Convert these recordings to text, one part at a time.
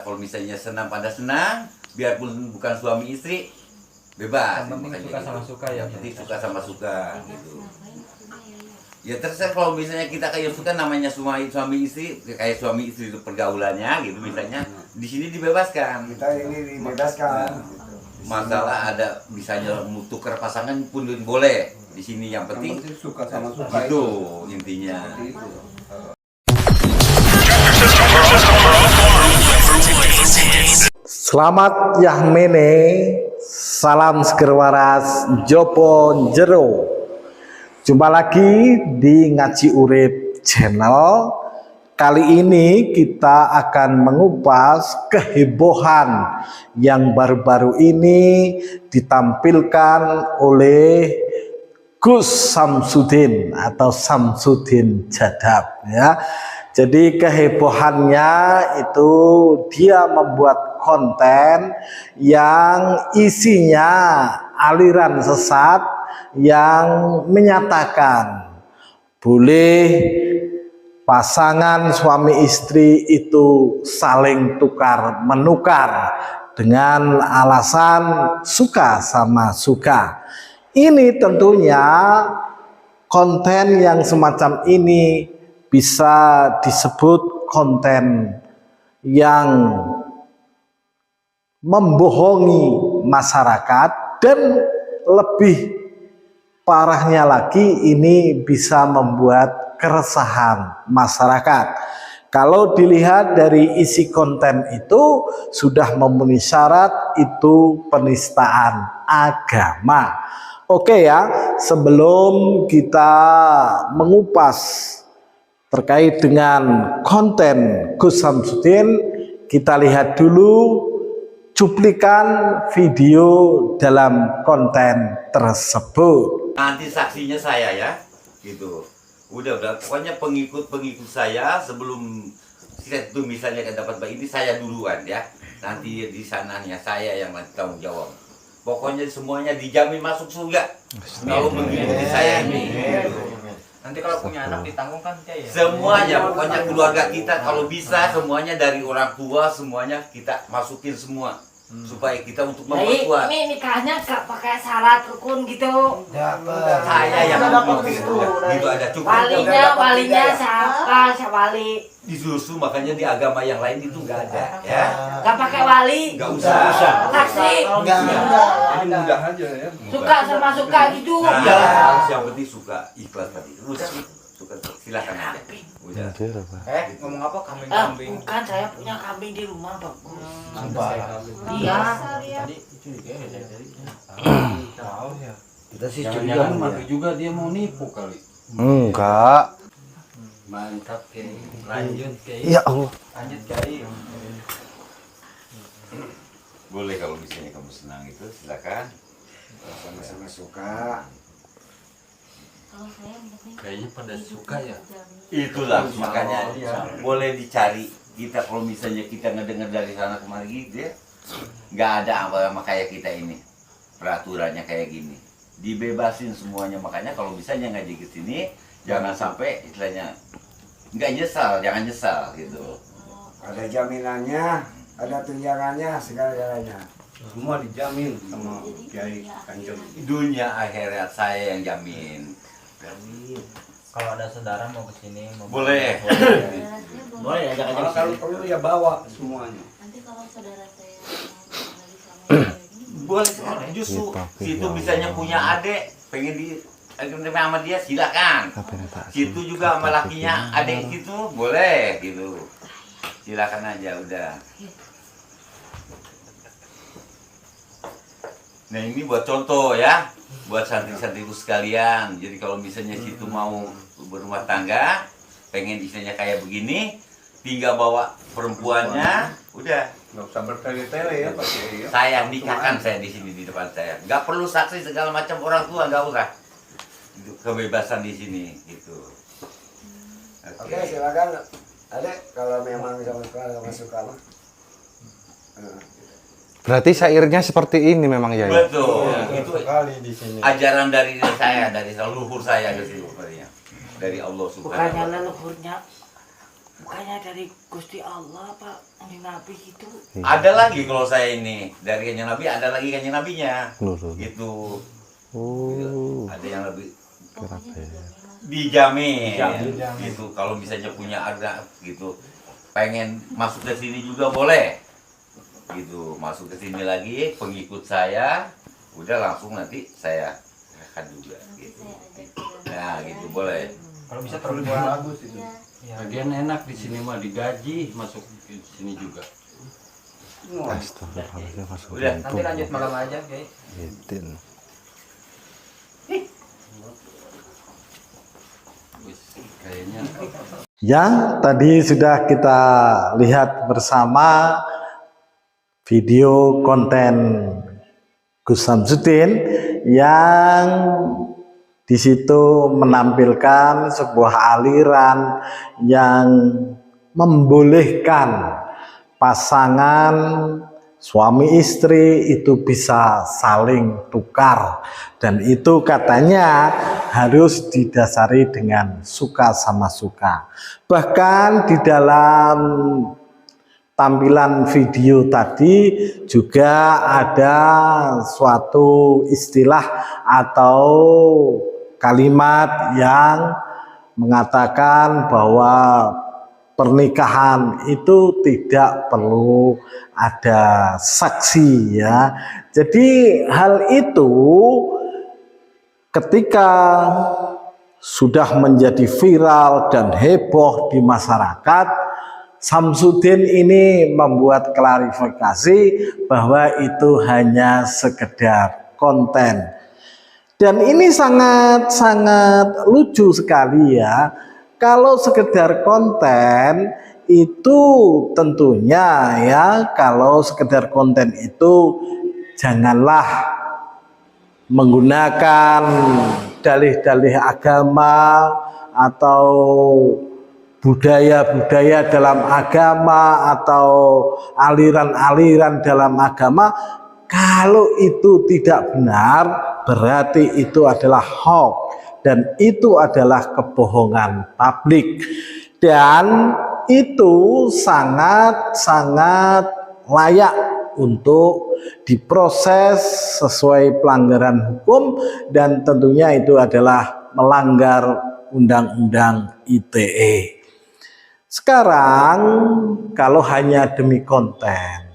Kalau misalnya senang pada senang, biarpun bukan suami istri, bebas. Yang penting suka sama suka ya. Yang penting suka sama suka gitu. Ya terserah kalau misalnya kita kayak suka namanya suami istri, kayak suami istri itu pergaulannya gitu misalnya, di sini dibebaskan. Kita ini dibebaskan. Masalah ada misalnya mau tukar pasangan pun boleh di sini, yang penting Suka sama suka itu intinya. Selamat Yahmene, salam seger waras, Jopo Jero. Jumpa lagi di Ngaji Urip Channel. Kali ini kita akan mengupas kehebohan yang baru-baru ini ditampilkan oleh Gus Samsudin atau Samsudin Jadab ya. Jadi kehebohannya itu dia membuat konten yang isinya aliran sesat yang menyatakan boleh pasangan suami istri itu saling tukar menukar dengan alasan suka sama suka. Ini tentunya konten yang semacam ini bisa disebut konten yang membohongi masyarakat, dan lebih parahnya lagi ini bisa membuat keresahan masyarakat. Kalau dilihat dari isi konten itu sudah memenuhi syarat, itu penistaan agama. Oke ya, sebelum kita mengupas terkait dengan konten Gus Samsudin, kita lihat dulu cuplikan video dalam konten tersebut. Nanti saksinya saya ya, gitu. Udah pokoknya pengikut saya sebelum itu misalnya dapat bayi ini saya duluan ya. Nanti di sananya saya yang nanti tanggung jawab. Pokoknya semuanya dijamin masuk surga kalau mengikuti saya ini. Nanti kalau punya anak ditanggung kan ya. Semuanya, pokoknya keluarga kita kalau bisa semuanya dari orang tua semuanya kita masukin semua. Supaya kita untuk memperkuat. Ini nikahnya gak pakai syarat rukun gitu. Saya yang gitu ada cukup. Walinya siapa wali? Justru makanya di agama yang lain itu nggak ada ya. Gak pakai wali. Nggak usah. Saksi. Ini mudah aja ya. Suka sama suka gitu. Nah, yang penting suka ikhlas tadi. Udah suka silakan aja. Udah. Ngomong apa kambing-kambing? Bukan, saya punya kambing di rumah bagus. Iya. Iya. Tadi curiga ya dari. Tahu ya. Kita sih Jangan-jangan madu juga dia mau nipu kali. Enggak. Mantap Kiai. Lanjut Kiai. Ya Allah. Lanjut Kiai. Boleh kalau misalnya kamu senang itu silakan. sama-sama suka. Kayaknya pada suka ya. Itulah makanya boleh dicari kita kalau misalnya kita ngedengar dari sana kemari gitu ya. Nggak ada apa-apa kayak kita ini. Peraturannya kayak gini. Dibebasin semuanya, makanya kalau misalnya ngaji ke sini jangan sampai istilahnya nggak nyesal, jangan nyesal gitu. Ada jaminannya, ada tunjangannya, segala-galanya. Semua dijamin sama Kiai Kanjeng. Dunia akhirat saya yang jamin. Kalau ada saudara mau ke sini mau Boleh. Boleh ya, jangan Kalau perlu ya bawa semuanya. Nanti kalau saudara saya lagi sama Boleh, justru situ misalnya punya adik pengen di sama dia silakan. Situ juga sama lakinya adik gitu boleh gitu. Silakan aja udah. Nah ini buat contoh ya, buat santri-santriku sekalian. Jadi kalau misalnya situ mau berumah tangga, pengen istilahnya kayak begini, tinggal bawa perempuannya, udah. Nggak usah bertele-tele ya Pak Kiai. Saya nikahkan saya di sini di depan saya. Nggak perlu saksi segala macam orang tua, nggak usah. Itu kebebasan di sini gitu. Oke, silakan. Adek, kalau memang sama suka mah. Berarti syairnya seperti ini memang ya? Betul. Itu sekali di sini. ajaran dari saya, dari leluhur saya dari Allah Bukannya Subhanahu wa leluhurnya bukannya dari Gusti Allah Pak, dari Nabi gitu. Ada lagi kalau saya ini dari kanjeng Nabi, ada lagi kanjeng Nabinya. Loh, loh, loh. Gitu. Oh. Ada yang lebih Pokoknya ya. dijamin. Dijamin. Gitu. Kalau misalnya punya ada gitu, pengen masuk ke sini juga boleh. Gitu, masuk ke sini lagi pengikut saya, udah langsung nanti saya akan juga. nanti Gitu. saya ajak ke Nah, gitu boleh. Kalau bisa Perlu terbuat. bagus itu. ya. Ya. Bagian enak di sini mah digaji masuk ke sini juga. Astagfirullahaladzim, masuk Udah, lampu. Nanti lanjut malam aja, Kiai. Itin. Wis, kayaknya Yang tadi sudah kita lihat bersama video konten Gus Samsudin yang di situ menampilkan sebuah aliran yang membolehkan pasangan suami istri itu bisa saling tukar, dan itu katanya harus didasari dengan suka sama suka. Bahkan di dalam tampilan video tadi juga ada suatu istilah atau kalimat yang mengatakan bahwa pernikahan itu tidak perlu ada saksi ya. Jadi hal itu ketika sudah menjadi viral dan heboh di masyarakat, Samsudin ini membuat klarifikasi bahwa itu hanya sekedar konten. Dan ini sangat-sangat lucu sekali ya. Kalau sekedar konten itu tentunya ya, kalau sekedar konten itu janganlah menggunakan dalih-dalih agama atau budaya-budaya dalam agama atau aliran-aliran dalam agama. Kalau itu tidak benar, berarti itu adalah hoax dan itu adalah kebohongan publik, dan itu sangat-sangat layak untuk diproses sesuai pelanggaran hukum, dan tentunya itu adalah melanggar Undang-Undang ITE. Sekarang kalau hanya demi konten,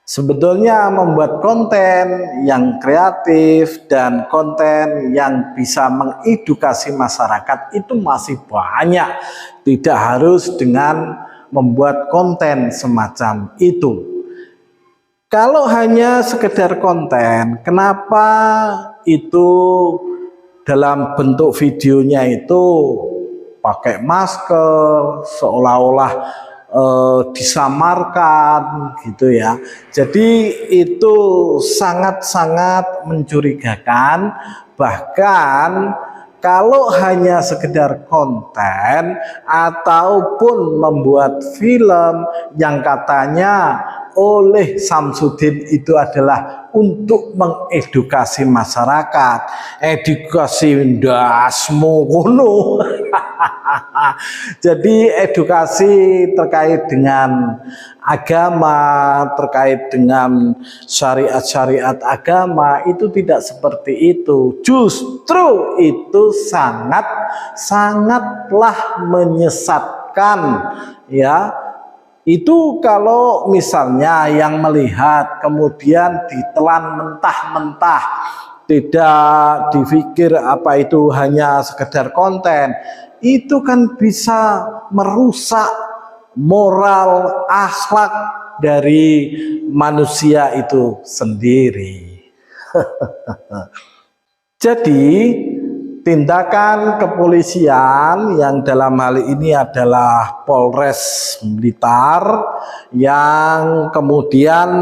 sebetulnya membuat konten yang kreatif dan konten yang bisa mengedukasi masyarakat itu masih banyak. Tidak harus dengan membuat konten semacam itu. Kalau hanya sekedar konten, kenapa itu dalam bentuk videonya itu pakai masker, seolah-olah disamarkan gitu ya. Jadi itu sangat-sangat mencurigakan. Bahkan kalau hanya sekedar konten ataupun membuat film yang katanya oleh Samsudin itu adalah untuk mengedukasi masyarakat, edukasi ndasmu kono. Jadi edukasi terkait dengan agama, terkait dengan syariat-syariat agama itu tidak seperti itu. Justru itu sangatlah menyesatkan ya. Itu kalau misalnya yang melihat kemudian ditelan mentah-mentah, tidak dipikir apa itu hanya sekedar konten, itu kan bisa merusak moral akhlak dari manusia itu sendiri. Jadi tindakan kepolisian yang dalam hal ini adalah Polres Blitar yang kemudian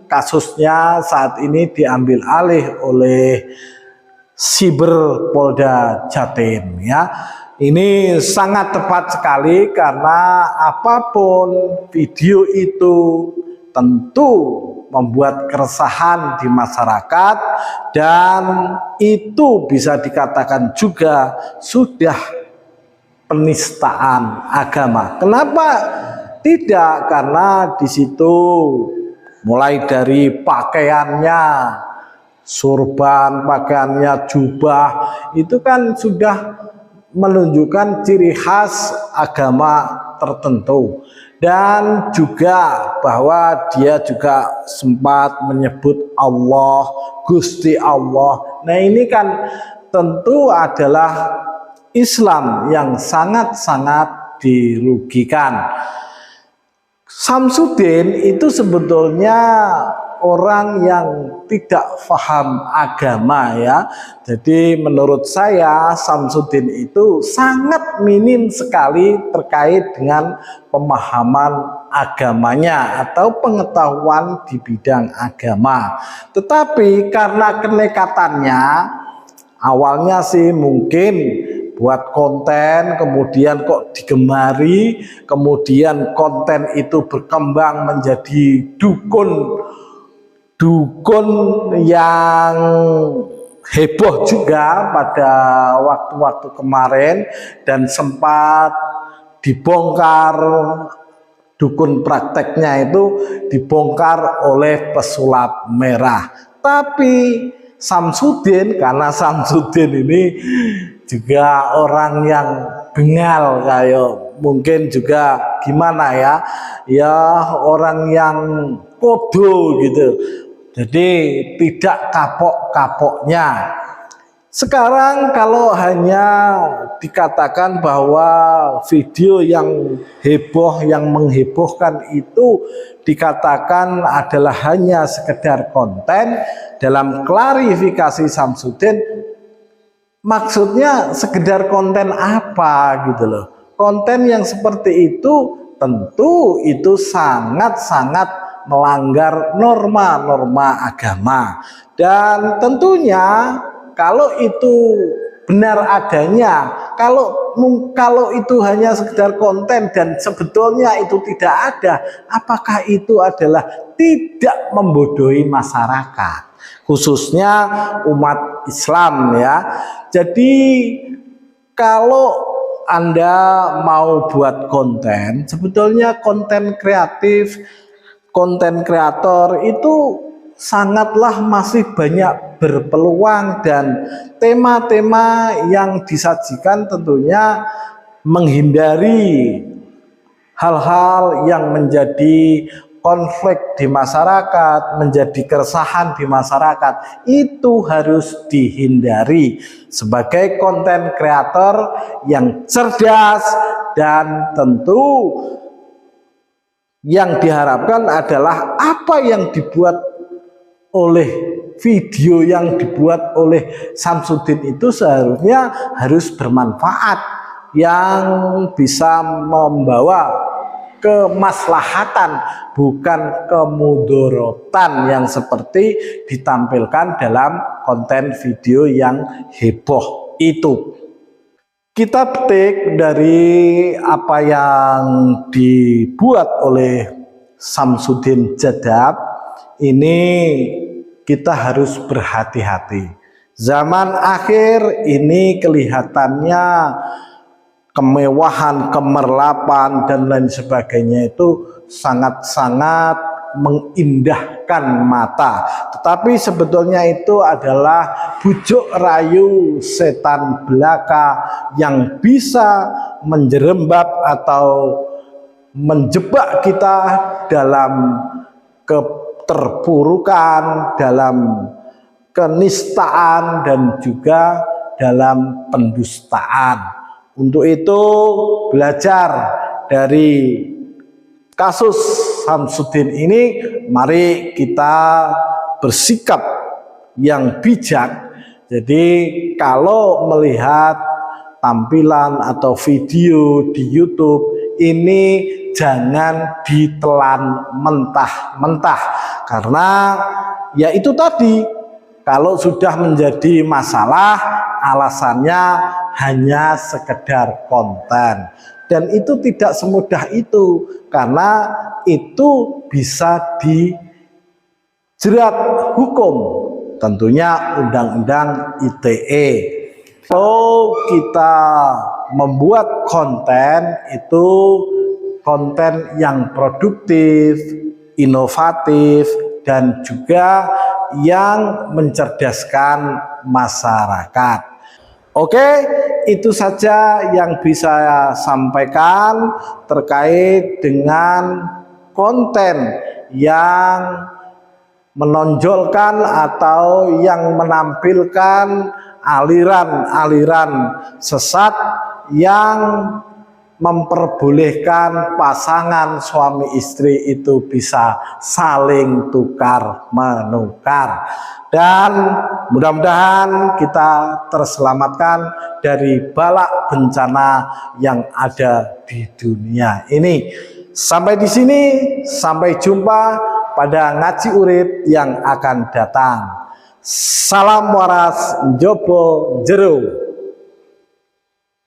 kasusnya saat ini diambil alih oleh Siber Polda Jatim ya. Ini sangat tepat sekali karena apapun video itu tentu membuat keresahan di masyarakat, dan itu bisa dikatakan juga sudah penistaan agama. Kenapa tidak? Karena di situ mulai dari pakaiannya, surban, pakaiannya, jubah, itu kan sudah menunjukkan ciri khas agama tertentu. Dan juga bahwa dia juga sempat menyebut Allah, Gusti Allah. Nah ini kan tentu adalah Islam yang sangat-sangat dirugikan. Samsudin itu sebetulnya orang yang tidak paham agama ya. Jadi menurut saya Samsudin itu sangat minim sekali terkait dengan pemahaman agamanya atau pengetahuan di bidang agama. Tetapi karena kenekatannya, awalnya sih mungkin buat konten, kemudian kok digemari, kemudian konten itu berkembang menjadi dukun yang heboh juga pada waktu-waktu kemarin, dan sempat dibongkar, dukun prakteknya itu dibongkar oleh pesulap merah. Tapi Samsudin, karena Samsudin ini juga orang yang bengal, kayak mungkin juga gimana ya orang yang kodo gitu, jadi tidak kapok-kapoknya. Sekarang kalau hanya dikatakan bahwa video yang heboh, yang menghebohkan itu dikatakan adalah hanya sekedar konten, dalam klarifikasi Samsudin, maksudnya sekedar konten apa gitu loh. Konten yang seperti itu tentu itu sangat-sangat melanggar norma-norma agama. Dan tentunya kalau itu benar adanya, kalau itu hanya sekedar konten dan sebetulnya itu tidak ada, apakah itu adalah tidak membodohi masyarakat, khususnya umat Islam ya. Jadi kalau Anda mau buat konten, sebetulnya konten kreatif, konten kreator itu sangatlah masih banyak berpeluang, dan tema-tema yang disajikan tentunya menghindari hal-hal yang menjadi konflik di masyarakat, menjadi keresahan di masyarakat. Itu harus dihindari sebagai konten kreator yang cerdas, dan tentu yang diharapkan adalah apa yang dibuat oleh video yang dibuat oleh Samsudin itu seharusnya harus bermanfaat, yang bisa membawa kemaslahatan, bukan kemudorotan yang seperti ditampilkan dalam konten video yang heboh itu. Kita petik dari apa yang dibuat oleh Samsudin Jadab ini, kita harus berhati-hati. Zaman akhir ini kelihatannya kemewahan, kemerlapan dan lain sebagainya itu sangat-sangat mengindahkan mata, tetapi sebetulnya itu adalah bujuk rayu setan belaka yang bisa menjerembab atau menjebak kita dalam keterpurukan, dalam kenistaan, dan juga dalam pendustaan. Untuk itu belajar dari kasus Samsudin ini, mari kita bersikap yang bijak. Jadi kalau melihat tampilan atau video di YouTube ini, jangan ditelan mentah-mentah, karena ya itu tadi, kalau sudah menjadi masalah alasannya hanya sekedar konten, dan itu tidak semudah itu, karena itu bisa dijerat hukum, tentunya Undang-Undang ITE. Kalau kita membuat konten itu konten yang produktif, inovatif, dan juga yang mencerdaskan masyarakat. Oke, itu saja yang bisa saya sampaikan terkait dengan konten yang menonjolkan atau yang menampilkan aliran-aliran sesat yang memperbolehkan pasangan suami istri itu bisa saling tukar menukar, dan mudah-mudahan kita terselamatkan dari balak bencana yang ada di dunia ini. Sampai di sini, sampai jumpa pada ngaji urip yang akan datang. Salam waras Njobo Jero.